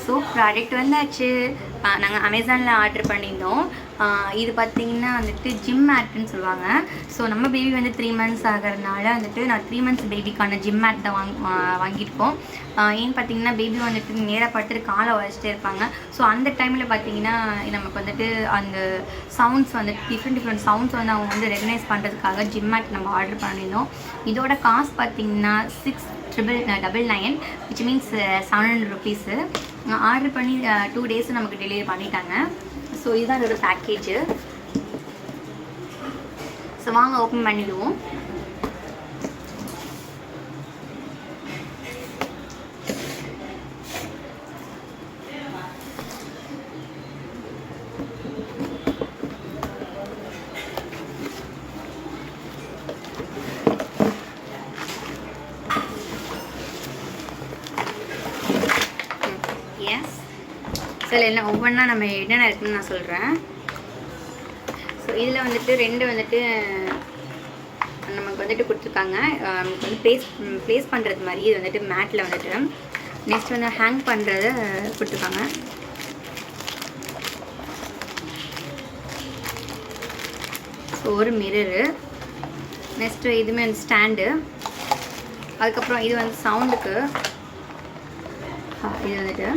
So product வந்தாச்சு. நாங்கள் அமேசானில் ஆர்டர் பண்ணியிருந்தோம். இது பார்த்திங்கன்னா வந்துட்டு ஜிம் மேட்டுன்னு சொல்லுவாங்க. ஸோ நம்ம பேபி வந்து 3 months ஆகிறதுனால வந்துட்டு நான் 3 months பேபிக்கான ஜிம் மேட் தான் வாங்கியிருக்கோம். ஏன்னு பார்த்தீங்கன்னா பேபி வந்துட்டு நேராக படுத்துட்டு காலை உழைச்சிட்டே இருப்பாங்க. ஸோ அந்த டைமில் பார்த்தீங்கன்னா நமக்கு வந்துட்டு அந்த சவுண்ட்ஸ் வந்துட்டு டிஃப்ரெண்ட் சவுண்ட்ஸ் வந்து அவங்க வந்து ரெகனைஸ் பண்ணுறதுக்காக ஜிம் மேட் நம்ம ஆர்டர் பண்ணியிருந்தோம். இதோட காசு பார்த்திங்கன்னா 6,999 which means 700 rupees. ஆர்டர் பண்ணி 2 days நமக்கு டெலிவரி பண்ணிட்டாங்க. ஸோ இதுதான் இதோட பேக்கேஜு. ஸோ வாங்க ஓப்பன் பண்ணிடுவோம். எஸ், ஸோ என்ன ஒவ்வொன்றா நம்ம என்னென்ன இருக்குதுன்னு நான் சொல்கிறேன். ஸோ இதில் வந்துட்டு 2 வந்துட்டு நமக்கு வந்துட்டு கொடுத்துருக்காங்க. நமக்கு வந்து ப்ளேஸ் பண்ணுறது மாதிரி இது வந்துட்டு மேட்டில் வந்துட்டு. நெக்ஸ்ட் வந்து ஹேங் பண்ணுறத கொடுத்துருக்காங்க. ஸோ ஒரு மிரரு. நெக்ஸ்ட்டு இதுவுமே வந்து ஸ்டாண்டு. அதுக்கப்புறம் இது வந்து சவுண்டுக்கு இது வந்துட்டு.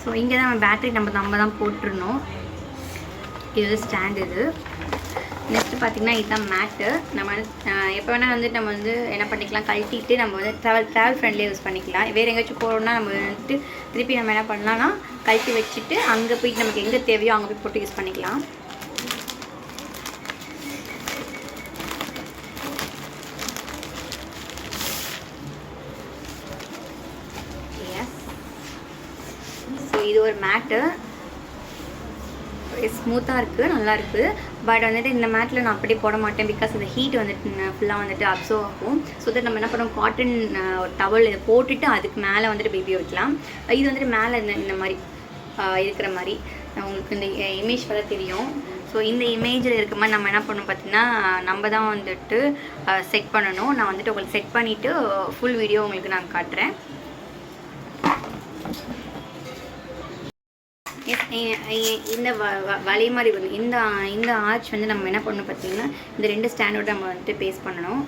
ஸோ இங்கே தான் நம்ம பேட்டரி நம்ம தான் போட்டுருணும். இது வந்து ஸ்டாண்ட். இது நெக்ஸ்ட்டு பார்த்திங்கன்னா இதுதான் மேட்டு. நம்ம எப்போ வேணால் வந்துட்டு நம்ம வந்து என்ன பண்ணிக்கலாம், கழட்டிட்டு நம்ம வந்து ட்ராவல் ஃப்ரெண்ட்லியாக யூஸ் பண்ணிக்கலாம். வேறு எங்கேயாச்சும் போகிறோம்னா நம்ம வந்துட்டு திருப்பி நம்ம என்ன பண்ணலாம்னா கழட்டி வச்சுட்டு அங்கே போய்ட்டு நமக்கு எங்கே தேவையோ அங்கே போய் போட்டு யூஸ் பண்ணிக்கலாம். இது ஒரு மேட்டு. ஸ்மூத்தாக இருக்குது, நல்லா இருக்குது. பட் வந்துட்டு இந்த மேட்டில் நான் அப்படியே போட மாட்டேன். பிகாஸ் இந்த ஹீட் வந்துட்டு ஃபுல்லாக வந்துட்டு அப்சர்வ் ஆகும். ஸோ தட் நம்ம என்ன பண்ணுவோம், காட்டன் ஒரு டவல் இதை போட்டுட்டு அதுக்கு மேலே வந்துட்டு பேபி வைக்கலாம். இது வந்துட்டு மேலே இந்த மாதிரி இருக்கிற மாதிரி உங்களுக்கு இந்த இமேஜ் வர தெரியும். ஸோ இந்த இமேஜில் இருக்க மாதிரி நம்ம என்ன பண்ணணும் பார்த்திங்கன்னா நம்ம தான் வந்துட்டு செட் பண்ணணும். நான் வந்துட்டு உங்களுக்கு செட் பண்ணிவிட்டு ஃபுல் வீடியோ உங்களுக்கு நான் காட்டுறேன். இந்த வலை மாதிரி வந்து இந்த ஆர்ச் வந்து நம்ம என்ன பண்ணணும் பார்த்திங்கன்னா இந்த 2 ஸ்டாண்டோட நம்ம வந்துட்டு பேஸ்ட் பண்ணணும்.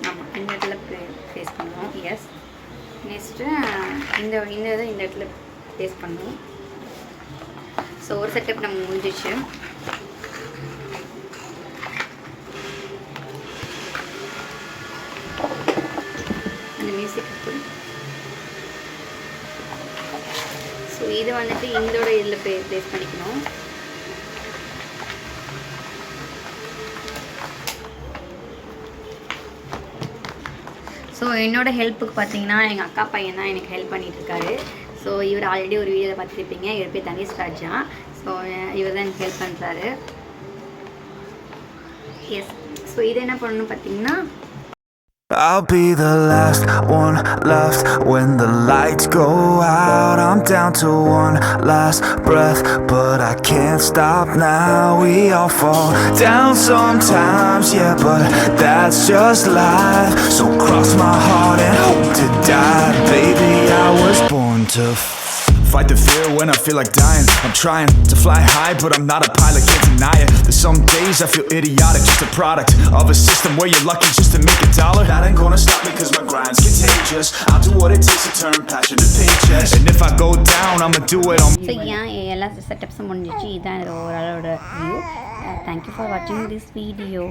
ஆமாம், இந்த இடத்துல பேஸ்ட் பண்ணணும். எஸ், நெக்ஸ்ட்டு இந்த இடத்துல பேஸ்ட் பண்ணணும். ஸோ ஒரு செட்டப் நம்ம முடிஞ்சிச்சு. அந்த மியூசிக். ஸோ இது வந்துட்டு இதோட இதில் ப்ளேஸ் பண்ணிக்கணும். ஸோ என்னோட ஹெல்ப்புக்கு பார்த்தீங்கன்னா எங்கள் அக்கா பையன் தான் எனக்கு ஹெல்ப் பண்ணிகிட்ருக்காரு. ஸோ இவர் ஆல்ரெடி ஒரு வீடியோவில் பார்த்துருப்பீங்க. இவர் பேர் தனிஷ் ராஜா. ஸோ இவர் தான் எனக்கு ஹெல்ப் பண்ணுறாரு. எஸ், ஸோ இது என்ன பண்ணணும் பார்த்தீங்கன்னா I'll be the last one left when the lights go out. I'm down to one last breath, but I can't stop now. We all fall down sometimes, yeah, but that's just life. So cross my heart and hope to die. Baby, I was born to fight the fear when I feel like dying. I'm trying to fly high, but I'm not a pilot, can't deny it. There's some days I feel idiotic, just a product of a system where you're lucky just to make $1. That ain't gonna stop me cause my grind's contagious. I'll do what it takes to turn passion to paychecks. And if I go down, I'ma do it on. So எல்லா செட்டப்ஸும் முடிஞ்சிச்சு. இதுதான் ஓவராலோட view. Thank you for watching this video.